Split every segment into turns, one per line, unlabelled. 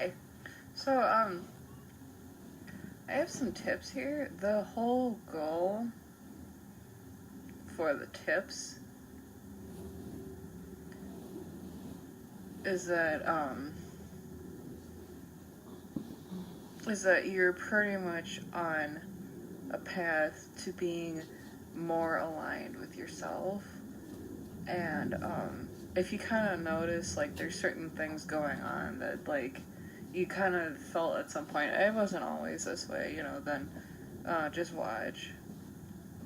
Okay. So, I have some tips here. The whole goal for the tips is that, you're pretty much on a path to being more aligned with yourself. And, if you kind of notice, like, there's certain things going on that, like, you kind of felt at some point, I wasn't always this way, then just watch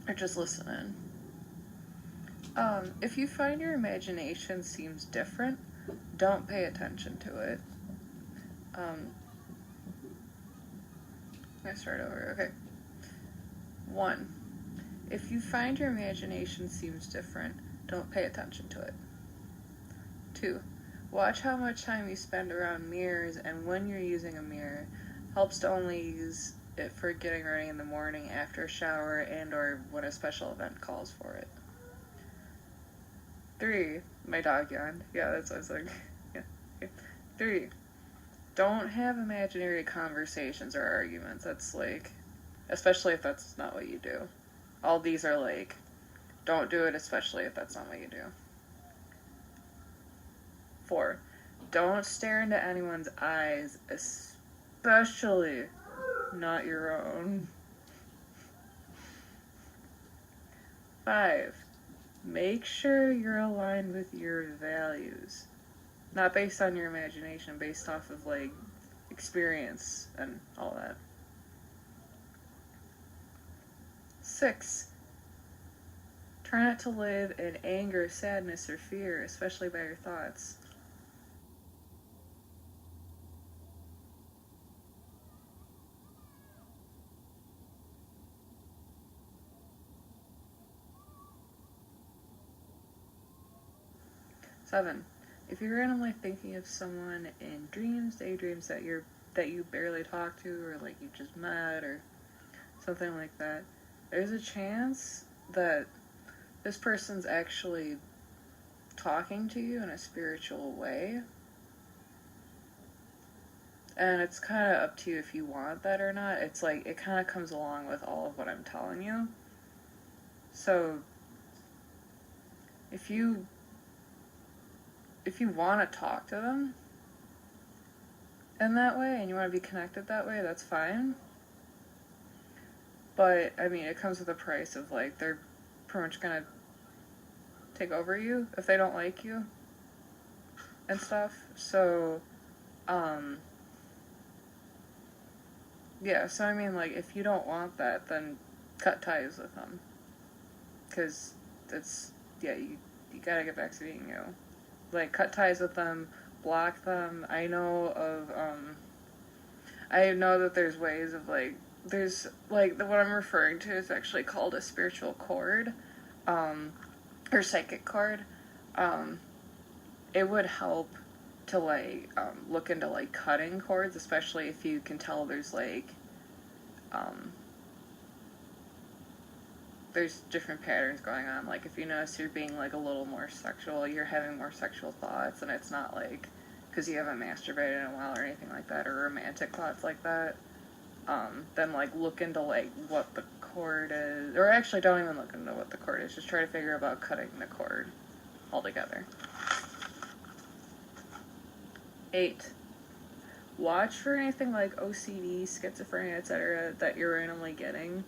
or just listen in. If you find your imagination seems different, don't pay attention to it. I'm gonna start over. Okay. 1. If you find your imagination seems different, don't pay attention to it. 2. Watch how much time you spend around mirrors, and when you're using a mirror, helps to only use it for getting ready in the morning after a shower and or when a special event calls for it. 3. My dog yawned. Yeah, that's what I was like. Yeah. Okay. 3. Don't have imaginary conversations or arguments. That's like, especially if that's not what you do. All these are like, don't do it, especially if that's not what you do. 4. Don't stare into anyone's eyes, especially not your own. 5. Make sure you're aligned with your values. Not based on your imagination, based off of, like, experience and all that. 6. Try not to live in anger, sadness, or fear, especially by your thoughts. 7. If you're randomly thinking of someone in dreams, daydreams that you barely talk to, or like you just met, or something like that, there's a chance that this person's actually talking to you in a spiritual way. And it's kind of up to you if you want that or not. It's like, it kind of comes along with all of what I'm telling you. So, if you want to talk to them in that way and you want to be connected that way, that's fine. But, I mean, it comes with a price of, like, they're pretty much gonna take over you if they don't like you and stuff. So, yeah, so I mean, like, if you don't want that, then cut ties with them. Because you gotta get back to being you. Like, cut ties with them, block them. I know that there's ways of, like, there's, like, what I'm referring to is actually called a spiritual cord, or psychic cord. It would help to, like, look into, like, cutting cords, especially if you can tell there's, like, there's different patterns going on. Like, if you notice you're being, like, a little more sexual, you're having more sexual thoughts, and it's not, like, because you haven't masturbated in a while or anything like that, or romantic thoughts like that, then, like, look into, like, what the cord is. Or actually, don't even look into what the cord is. Just try to figure out cutting the cord altogether. 8. Watch for anything like OCD, schizophrenia, etc. that you're randomly getting,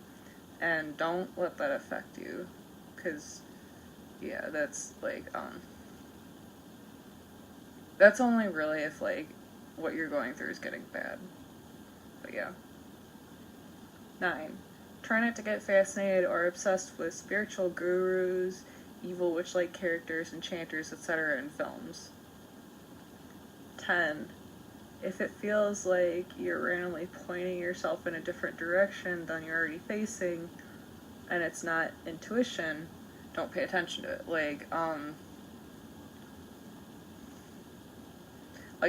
and don't let that affect you, because, yeah, that's, like, that's only really if, like, what you're going through is getting bad. But, yeah. 9. Try not to get fascinated or obsessed with spiritual gurus, evil witch-like characters, enchanters, etc. in films. 10. If it feels like you're randomly pointing yourself in a different direction than you're already facing, and it's not intuition, don't pay attention to it. Like,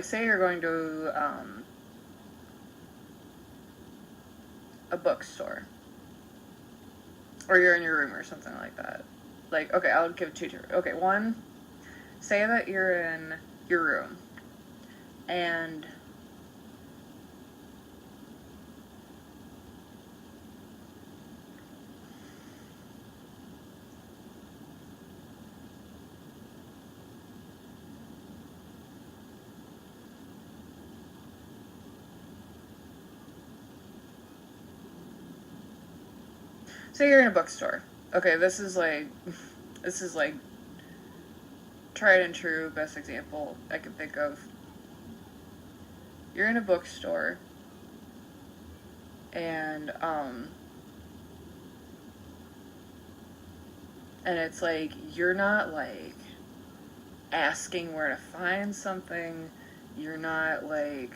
say you're going to, a bookstore, or you're in your room or something like that. Like, okay, I'll give 2 to. Okay, 1, say that you're in your room, and Say you're in a bookstore. Okay, this is like tried and true, best example I can think of. You're in a bookstore, and it's like, you're not like asking where to find something, you're not like,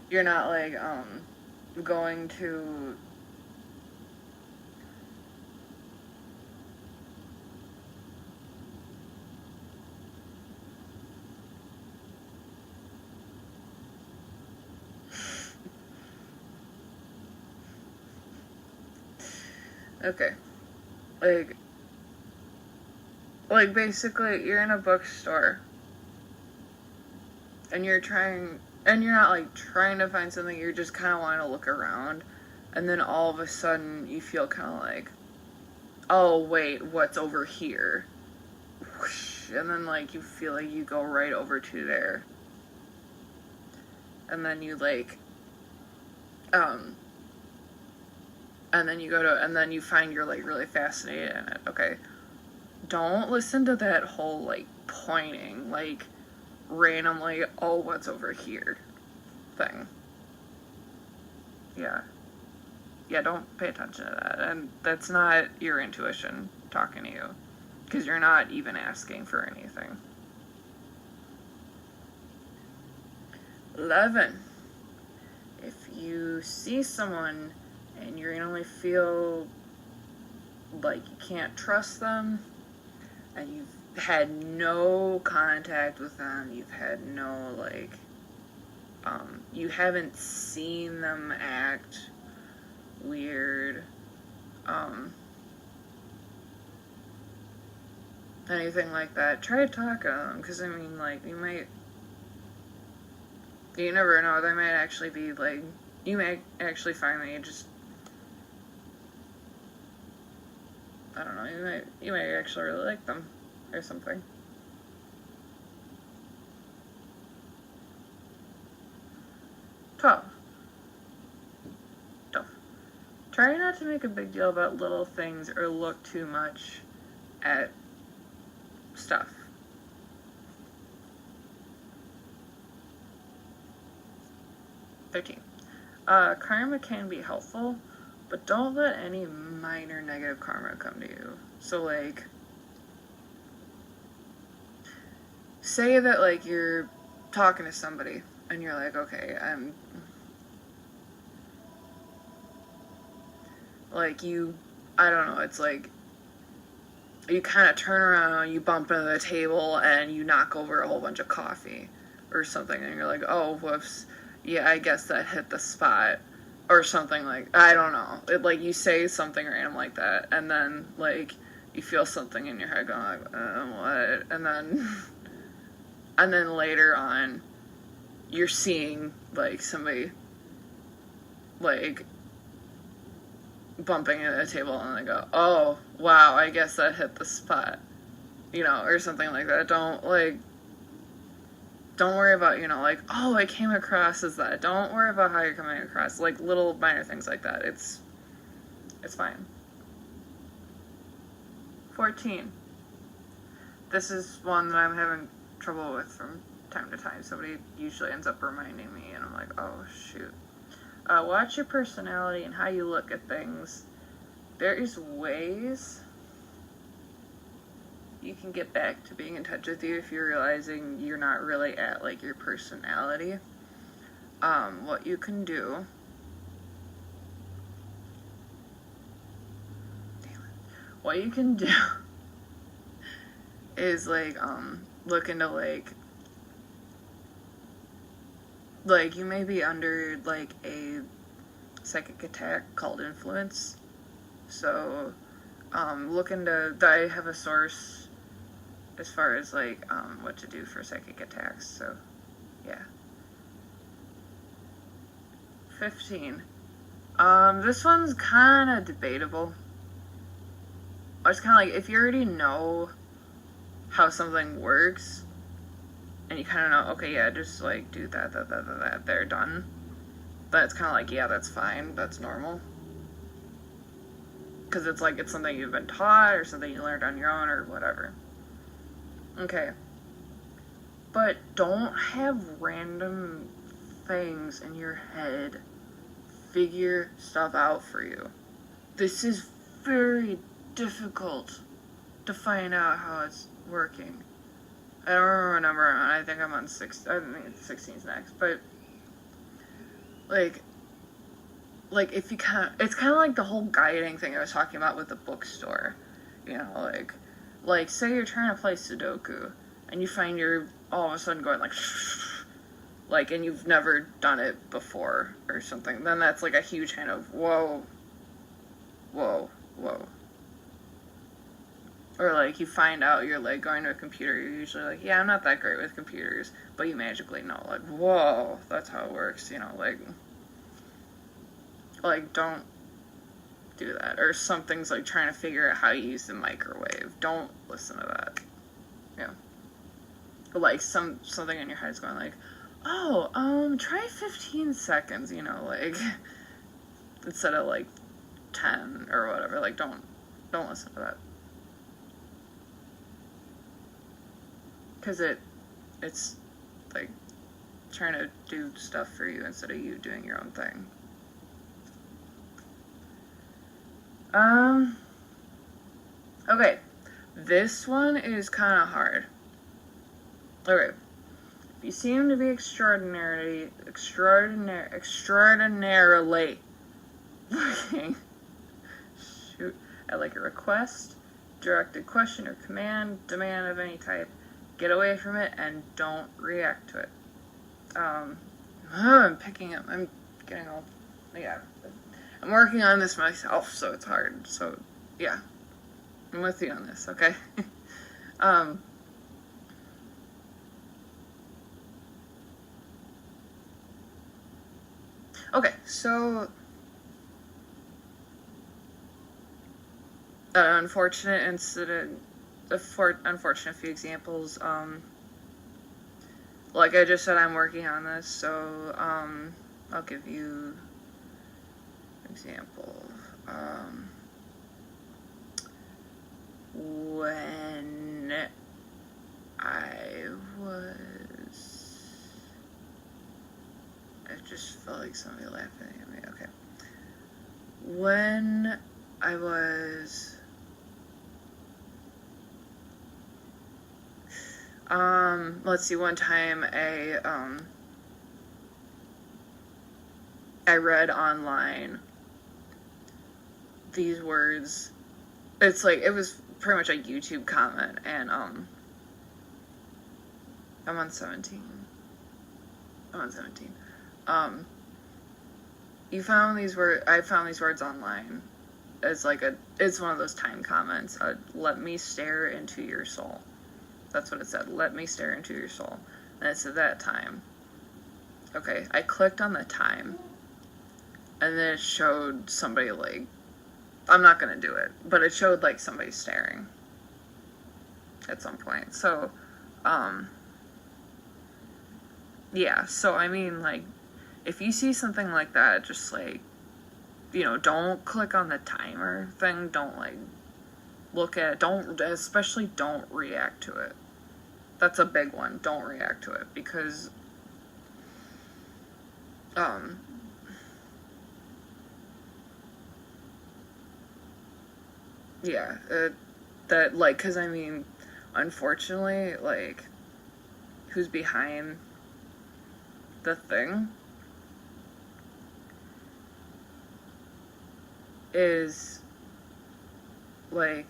you're not like, going to, okay, like basically you're in a bookstore and you're not like trying to find something, you're just kind of wanting to look around, and then all of a sudden you feel kind of like, oh wait, what's over here? Whoosh, and then like you feel like you go right over to there, and then you like, and then you go to, and then you find you're like really fascinated in it. Okay, don't listen to that whole like pointing like randomly, oh what's over here thing. Yeah, don't pay attention to that, and that's not your intuition talking to you, because you're not even asking for anything. 11. If you see someone and you really feel like you can't trust them, and you've had no contact with them, you've had no, like, you haven't seen them act weird, anything like that, try to talk to them, because, I mean, like, you never know, they might actually be, like, you may actually find that you just, I don't know, you might actually really like them, or something. 12. Try not to make a big deal about little things or look too much at stuff. 13. Karma can be helpful, but don't let any minor negative karma come to you. So, like, say that, like, you're talking to somebody, and you're like, okay, like, I don't know, it's like, you kind of turn around, you bump into the table, and you knock over a whole bunch of coffee, or something, and you're like, oh, whoops, yeah, I guess that hit the spot, or something like, I don't know, like, you say something random like that, and then, like, you feel something in your head going like, what, and then later on, you're seeing, like, somebody, like, bumping into the table, and they go, oh, wow, I guess that hit the spot, or something like that. Don't worry about, like, oh, I came across as that. Don't worry about how you're coming across, like, little minor things like that. It's fine. 14. This is one that I'm having trouble with from time to time. Somebody usually ends up reminding me, and I'm like, oh, shoot. Watch your personality and how you look at things. There is ways you can get back to being in touch with you if you're realizing you're not really at, like, your personality. What you can do is, like, look into, like, you may be under, like, a psychic attack called influence. So, look into, I have a source as far as, like, what to do for psychic attacks, so, yeah. 15. This one's kind of debatable. It's kind of like, if you already know how something works, and you kind of know, okay, yeah, just, like, do that, they're done. That's kind of like, yeah, that's fine, that's normal. Because it's like, it's something you've been taught, or something you learned on your own, or whatever. Okay. But don't have random things in your head figure stuff out for you. This is very difficult to find out how it's working. I don't remember what number I'm on. I think I'm on 6. I think it's 16's next. But, like, if you it's kind of like the whole guiding thing I was talking about with the bookstore. You know, like, say you're trying to play Sudoku, and you find you're all of a sudden going, like, and you've never done it before, or something. Then that's, like, a huge hint of, whoa. Or, like, you find out you're, like, going to a computer, you're usually like, yeah, I'm not that great with computers, but you magically know, like, whoa, that's how it works, you know, like, don't do that. Or something's, like, trying to figure out how to use the microwave. Don't listen to that. Yeah. Or, like, something in your head is going, like, oh, try 15 seconds, you know, like, instead of, like, 10 or whatever. Like, don't listen to that. Because it's, like, trying to do stuff for you instead of you doing your own thing. Okay. This one is kind of hard. Okay. If you seem to be extraordinarily working, shoot, at, like, a request, directed question or command, demand of any type, get away from it and don't react to it. I'm getting all, yeah. I'm working on this myself, so it's hard. So, yeah. I'm with you on this, okay? Okay, so unfortunate incident, unfortunate few examples. Like I just said, I'm working on this, so I'll give you an example. When I just felt like somebody laughing at me. Okay. When I was let's see, one time I read online these words. It's like, it was pretty much a YouTube comment, and I'm on 17. I found these words online. It's like it's one of those time comments. Let me stare into your soul. That's what it said. Let me stare into your soul. And it said that time. Okay, I clicked on the time, and then it showed somebody, like, I'm not gonna do it, but it showed, like, somebody staring at some point. So, yeah, so, I mean, like, if you see something like that, just, like, you know, don't click on the timer thing, don't, like, look at it, especially don't react to it. That's a big one, don't react to it, because, yeah, that, like, because, I mean, unfortunately, like, who's behind the thing is, like,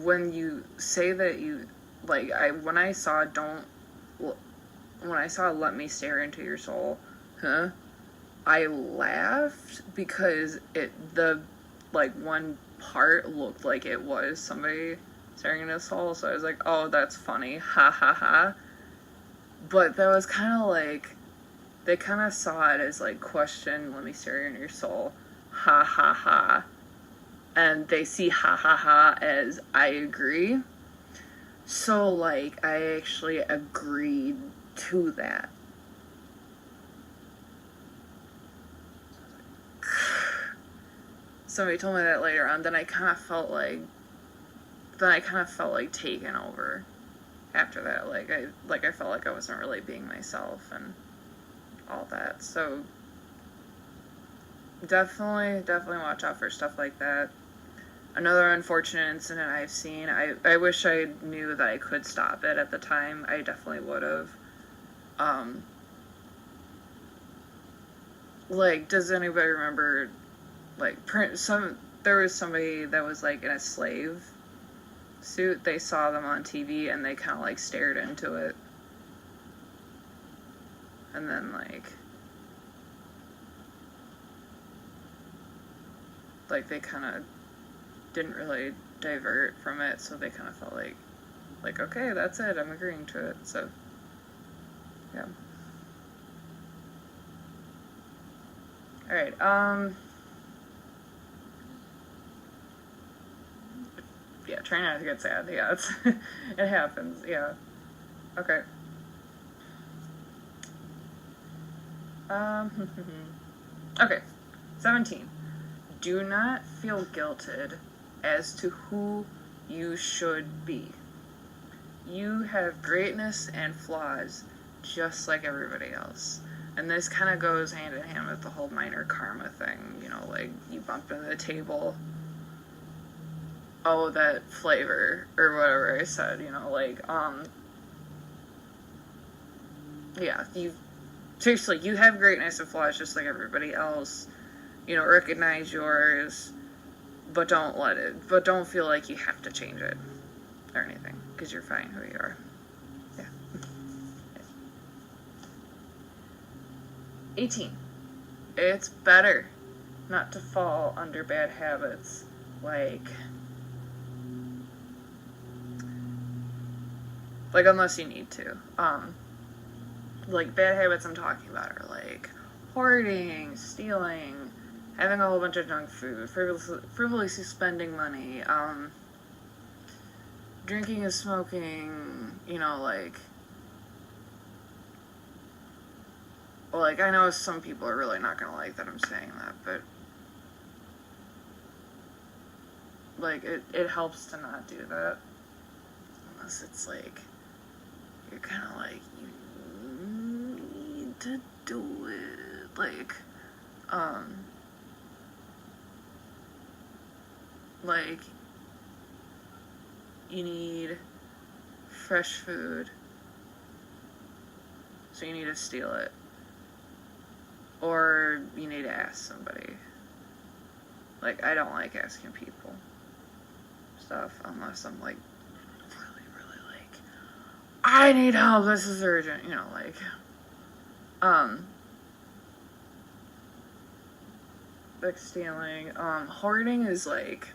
when you say that you, like, when I saw let me stare into your soul, I laughed because like, one part looked like it was somebody staring into his soul, so I was like, oh, that's funny, ha ha ha. But that was kind of like, they kind of saw it as, like, question, let me stare into your soul, ha ha ha. And they see ha ha ha as I agree. So, like, I actually agreed to that. Somebody told me that later on, then I kind of felt like taken over after that. I felt like I wasn't really being myself and all that. So definitely watch out for stuff like that. Another unfortunate incident I've seen, I wish I knew that I could stop it at the time. I definitely would have. Like, does anybody remember, like, there was somebody that was, like, in a slave suit. They saw them on TV and they kind of, like, stared into it. And then, like they kind of didn't really divert from it, so they kind of felt like, okay, that's it, I'm agreeing to it, so, yeah. Alright, yeah, try not to get sad, yeah, it happens, yeah. Okay. Okay, 17. Do not feel guilted as to who you should be. You have greatness and flaws just like everybody else. And this kind of goes hand in hand with the whole minor karma thing, you know, like, you bump into the table, oh, that flavor, or whatever I said, you know, like, yeah, seriously, you have greatness and flaws just like everybody else, you know, recognize yours, but don't feel like you have to change it, or anything, because you're fine who you are. 18. It's better not to fall under bad habits, like unless you need to. Like, bad habits I'm talking about are, like, hoarding, stealing, having a whole bunch of junk food, frivolously spending money, drinking and smoking, you know, like, I know some people are really not gonna like that I'm saying that, but, like, it helps to not do that, unless it's, like, you're kind of like, you need to do it, like, you need fresh food, so you need to steal it. Or you need to ask somebody. Like, I don't like asking people stuff unless I'm, like, really, like, I need help, this is urgent, you know, like, stealing. Hoarding is, like,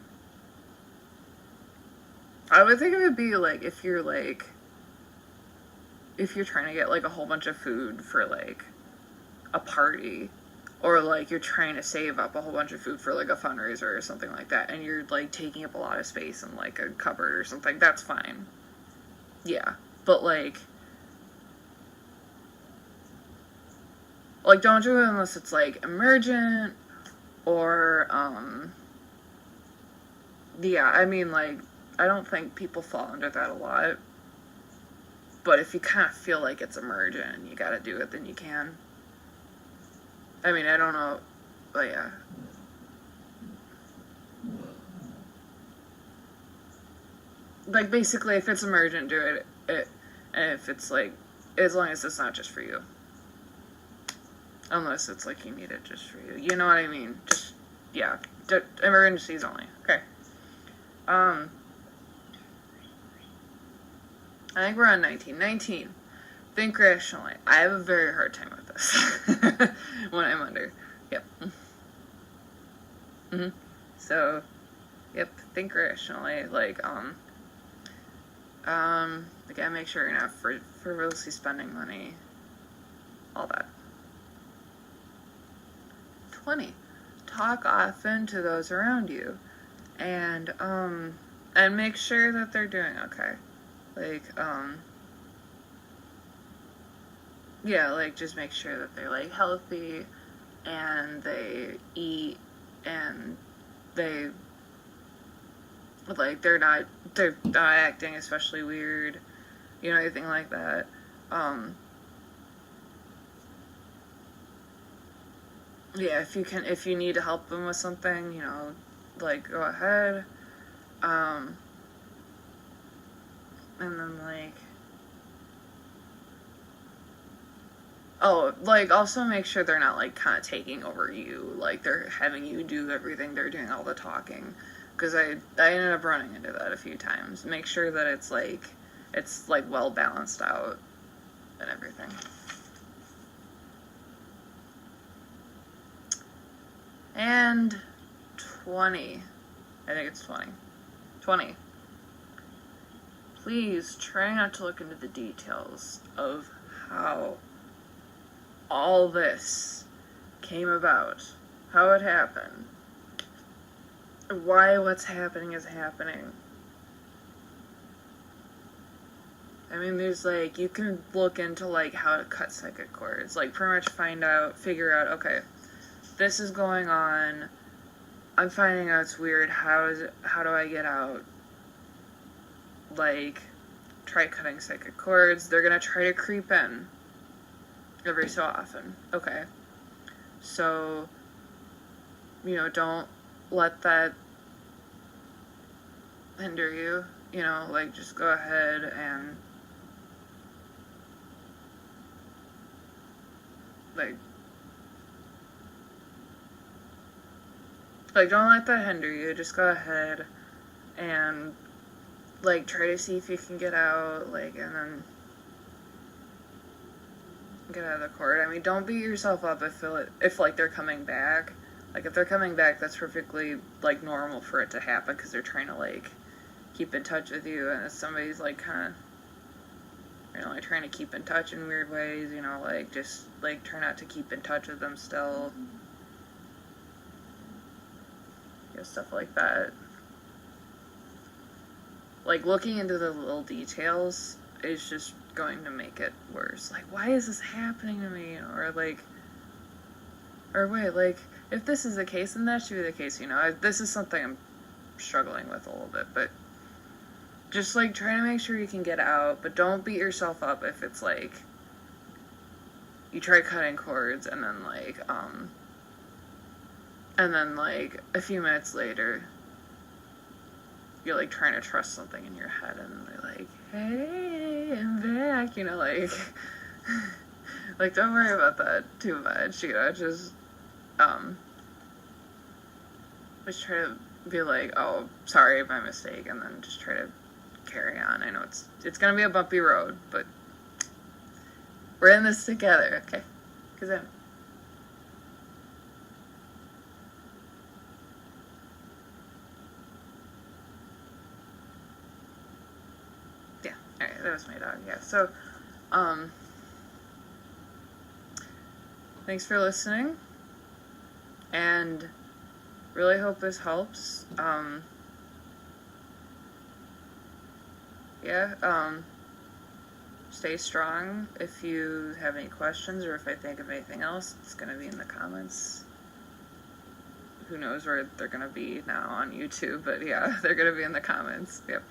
I would think it would be, like, if you're trying to get, like, a whole bunch of food for, like, a party, or, like, you're trying to save up a whole bunch of food for, like, a fundraiser or something like that, and you're, like, taking up a lot of space in, like, a cupboard or something, that's fine. Yeah. But, like, don't do it unless it's, like, emergent, or, yeah, I mean, like, I don't think people fall under that a lot, but if you kind of feel like it's emergent and you gotta do it, then you can. I mean, I don't know, but yeah. Like, basically, if it's emergent, do it, and if it's, like, as long as it's not just for you. Unless it's, like, you need it just for you. You know what I mean? Just, yeah. Emergencies only. Okay. I think we're on 19. 19. Think rationally. I have a very hard time with this. When I'm under. Yep. So, yep, think rationally. Like, again, make sure you're not frivolously spending money. All that. 20. Talk often to those around you. And make sure that they're doing okay. Like, yeah, like, just make sure that they're, like, healthy, and they eat, and they, like, they're not acting especially weird, you know, anything like that. Yeah, if you need to help them with something, you know, like, go ahead. And then, like, oh, like, also make sure they're not, like, kind of taking over you, like, they're having you do everything, they're doing all the talking, because I ended up running into that a few times. Make sure that it's, like, well balanced out and everything. And 20. I think it's 20. 20. Please try not to look into the details of how all this came about, how it happened, why what's happening is happening. I mean, there's, like, you can look into, like, how to cut psychic cords, like, pretty much figure out, okay, this is going on, I'm finding out it's weird, how do I get out? Like, try cutting psychic cords, they're gonna try to creep in every so often. Okay. So, you know, don't let that hinder you, you know, like, just go ahead and, like, don't let that hinder you, just go ahead and, like, try to see if you can get out, like, and then get out of the cord. I mean, don't beat yourself up if like, they're coming back. Like, if they're coming back, that's perfectly, like, normal for it to happen, because they're trying to, like, keep in touch with you, and if somebody's, like, kind of, you know, like, trying to keep in touch in weird ways, you know, like, just, like, try not to keep in touch with them still. You know, stuff like that. Like, looking into the little details is just going to make it worse. Like, why is this happening to me? Or, like, or wait, like, if this is the case, then that should be the case, you know? This is something I'm struggling with a little bit, but just, like, try to make sure you can get out, but don't beat yourself up if it's, like, you try cutting cords, and then, like, a few minutes later, you're, like, trying to trust something in your head, and they're like, hey, I'm back, you know, like, like, don't worry about that too much, you know, just try to be like, oh, sorry, my mistake, and then just try to carry on. I know it's gonna be a bumpy road, but we're in this together, okay? Because yeah, alright, that was my dog, yeah, so, thanks for listening, and really hope this helps. Stay strong. If you have any questions, or if I think of anything else, it's going to be in the comments. Who knows where they're going to be now on YouTube, but yeah, they're going to be in the comments. Yep.